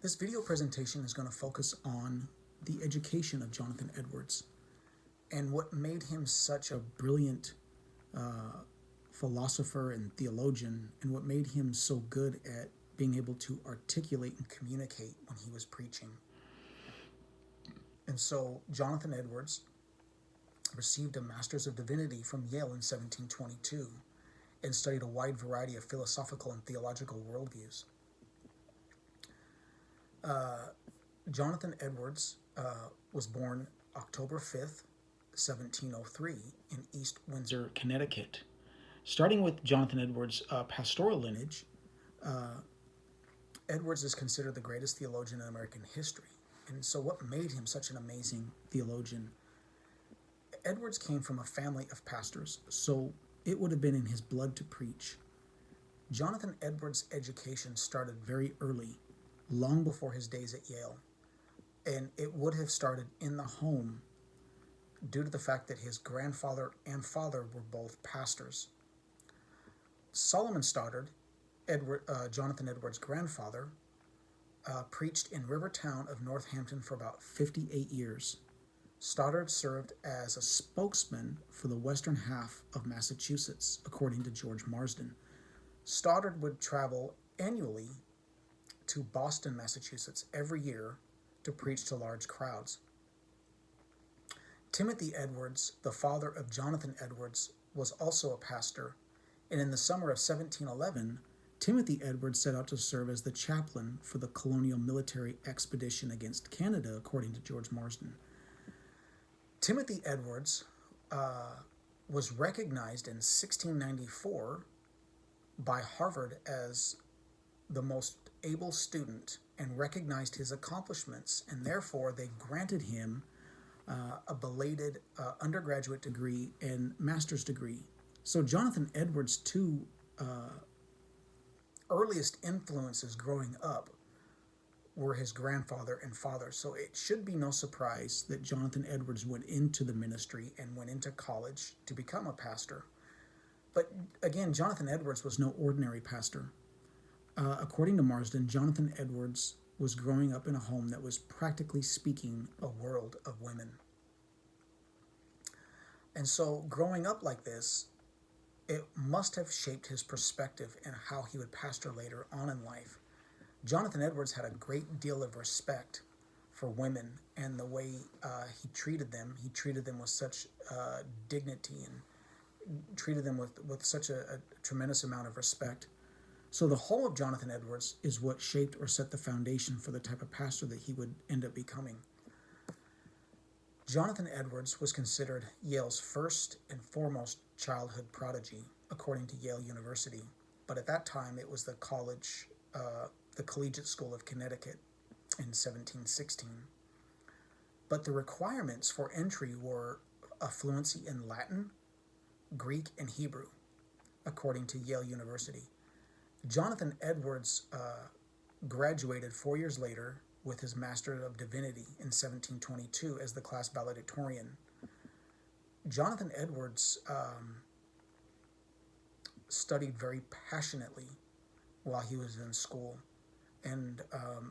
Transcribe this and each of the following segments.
This video presentation is going to focus on the education of Jonathan Edwards and what made him such a brilliant philosopher and theologian, and what made him so good at being able to articulate and communicate when he was preaching. And so Jonathan Edwards received a Master's of Divinity from Yale in 1722 and studied a wide variety of philosophical and theological worldviews. Jonathan Edwards was born October 5th, 1703, in East Windsor, Connecticut. Starting with Jonathan Edwards' pastoral lineage, Edwards is considered the greatest theologian in American history. And so, what made him such an amazing theologian? Edwards came from a family of pastors, so it would have been in his blood to preach. Jonathan Edwards' education started very early, long before his days at Yale, and it would have started in the home due to the fact that his grandfather and father were both pastors. Solomon Stoddard, Jonathan Edwards' grandfather, preached in Rivertown of Northampton for about 58 years. Stoddard served as a spokesman for the western half of Massachusetts, according to George Marsden. Stoddard would travel annually to Boston, Massachusetts every year to preach to large crowds. Timothy Edwards, the father of Jonathan Edwards, was also a pastor, and in the summer of 1711, Timothy Edwards set out to serve as the chaplain for the colonial military expedition against Canada, according to George Marsden. Timothy Edwards was recognized in 1694 by Harvard as the most able student and recognized his accomplishments, and therefore they granted him a belated undergraduate degree and master's degree. So Jonathan Edwards' two earliest influences growing up were his grandfather and father. So it should be no surprise that Jonathan Edwards went into the ministry and went into college to become a pastor. But again, Jonathan Edwards was no ordinary pastor. According to Marsden, Jonathan Edwards was growing up in a home that was practically speaking a world of women. And so growing up like this, it must have shaped his perspective and how he would pastor later on in life. Jonathan Edwards had a great deal of respect for women and the way he treated them. He treated them with such dignity and treated them with such a tremendous amount of respect. So the whole of Jonathan Edwards is what shaped or set the foundation for the type of pastor that he would end up becoming. Jonathan Edwards was considered Yale's first and foremost childhood prodigy, according to Yale University. But at that time, it was the Collegiate School of Connecticut in 1716. But the requirements for entry were a fluency in Latin, Greek, and Hebrew, according to Yale University. Jonathan Edwards graduated 4 years later with his Master of Divinity in 1722 as the class valedictorian. Jonathan Edwards studied very passionately while he was in school. And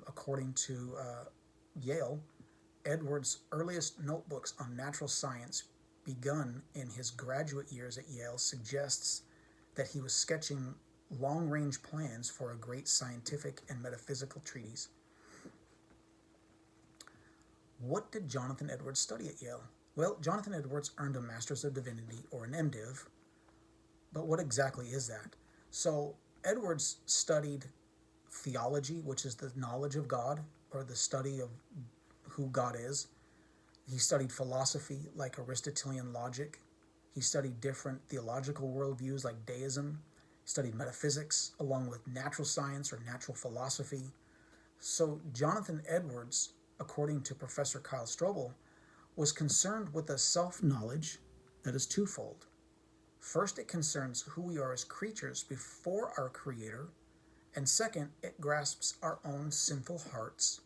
according to Yale, Edwards' earliest notebooks on natural science, begun in his graduate years at Yale, suggests that he was sketching long-range plans for a great scientific and metaphysical treatise. What did Jonathan Edwards study at Yale? Well, Jonathan Edwards earned a Master's of Divinity, or an MDiv, but what exactly is that? So Edwards studied theology, which is the knowledge of God, or the study of who God is. He studied philosophy, like Aristotelian logic. He studied different theological worldviews, like deism. He studied metaphysics, along with natural science or natural philosophy. So Jonathan Edwards, according to Professor Kyle Strobel, was concerned with a self-knowledge that is twofold. First, it concerns who we are as creatures before our Creator, and second, it grasps our own sinful hearts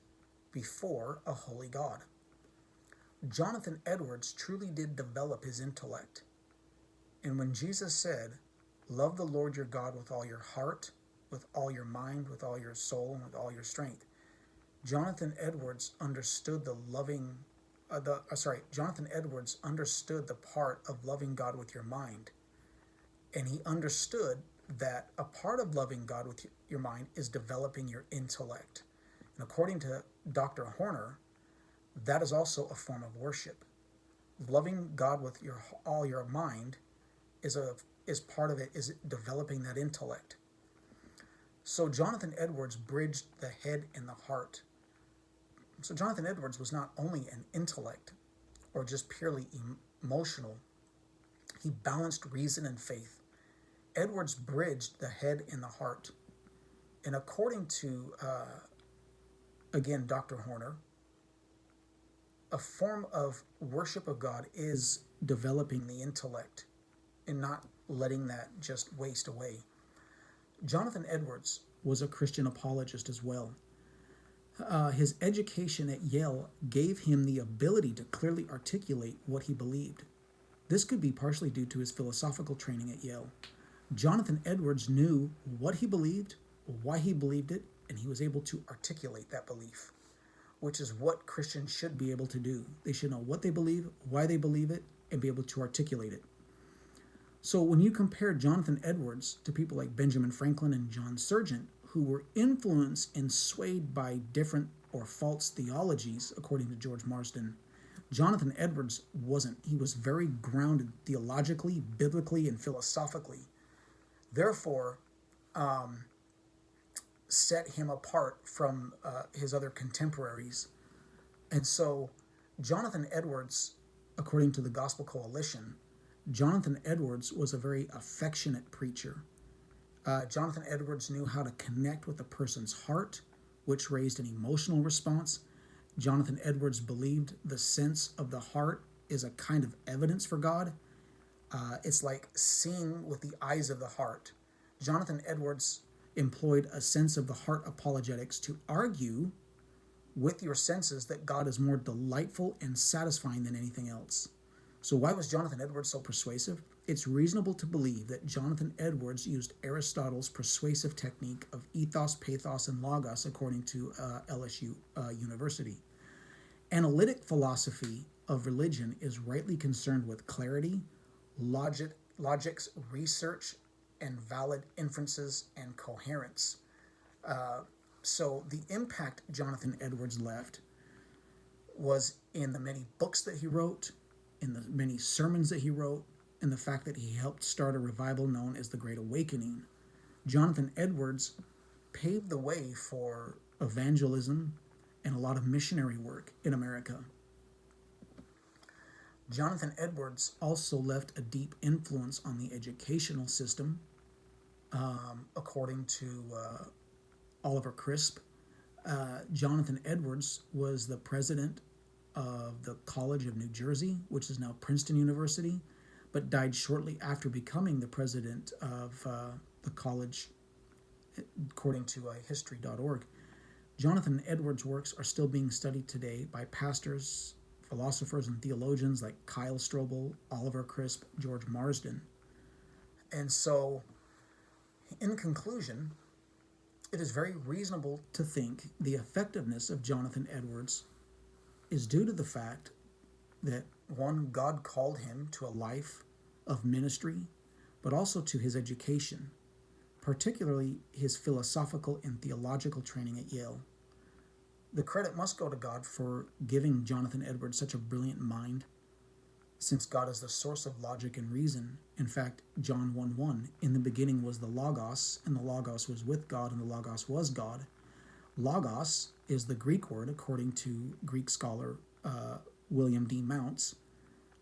before a holy God. Jonathan Edwards truly did develop his intellect. And when Jesus said, "Love the Lord your God with all your heart, with all your mind, with all your soul, and with all your strength," Jonathan Edwards understood Jonathan Edwards understood the part of loving God with your mind, and he understood that a part of loving God with your mind is developing your intellect. And according to Dr. Horner, that is also a form of worship. Loving God with all your mind is part of it, is developing that intellect. So Jonathan Edwards bridged the head and the heart. So Jonathan Edwards was not only an intellect or just purely emotional, he balanced reason and faith. Edwards bridged the head and the heart. And according to, again, Dr. Horner, a form of worship of God is developing the intellect and not letting that just waste away. Jonathan Edwards was a Christian apologist as well. His education at Yale gave him the ability to clearly articulate what he believed. This could be partially due to his philosophical training at Yale. Jonathan Edwards knew what he believed, why he believed it, and he was able to articulate that belief, which is what Christians should be able to do. They should know what they believe, why they believe it, and be able to articulate it. So when you compare Jonathan Edwards to people like Benjamin Franklin and John Sargent, who were influenced and swayed by different or false theologies, according to George Marsden, Jonathan Edwards wasn't. He was very grounded theologically, biblically, and philosophically. Therefore, set him apart from his other contemporaries. And so Jonathan Edwards, according to the Gospel Coalition, Jonathan Edwards was a very affectionate preacher. Jonathan Edwards knew how to connect with a person's heart, which raised an emotional response. Jonathan Edwards believed the sense of the heart is a kind of evidence for God. It's like seeing with the eyes of the heart. Jonathan Edwards employed a sense of the heart apologetics to argue with your senses that God is more delightful and satisfying than anything else. So why was Jonathan Edwards so persuasive? It's reasonable to believe that Jonathan Edwards used Aristotle's persuasive technique of ethos, pathos, and logos, according to LSU University. Analytic philosophy of religion is rightly concerned with clarity, logic's research, and valid inferences and coherence. So the impact Jonathan Edwards left was in the many books that he wrote, in the many sermons that he wrote, and the fact that he helped start a revival known as the Great Awakening. Jonathan Edwards paved the way for evangelism and a lot of missionary work in America. Jonathan Edwards also left a deep influence on the educational system, according to Oliver Crisp. Jonathan Edwards was the president of the College of New Jersey, which is now Princeton University, but died shortly after becoming the president of the college, according to history.org. Jonathan Edwards' works are still being studied today by pastors, philosophers, and theologians like Kyle Strobel, Oliver Crisp, George Marsden. And so, in conclusion, it is very reasonable to think the effectiveness of Jonathan Edwards is due to the fact that, one, God called him to a life of ministry, but also to his education, particularly his philosophical and theological training at Yale. The credit must go to God for giving Jonathan Edwards such a brilliant mind, since God is the source of logic and reason. In fact, John 1:1, in the beginning was the Logos, and the Logos was with God, and the Logos was God. Logos is the Greek word, according to Greek scholar William D. Mounts.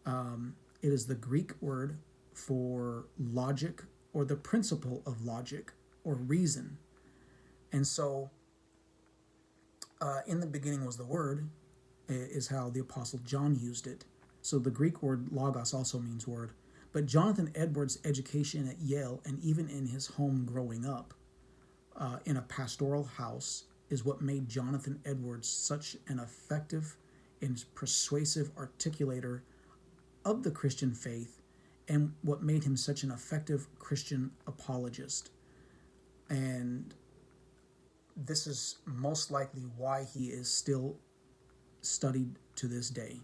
It is the Greek word for logic, or the principle of logic, or reason. And so, in the beginning was the Word, is how the Apostle John used it. So the Greek word logos also means word. But Jonathan Edwards' education at Yale, and even in his home growing up, in a pastoral house, is what made Jonathan Edwards such an effective and persuasive articulator of the Christian faith, and what made him such an effective Christian apologist. And this is most likely why he is still studied to this day.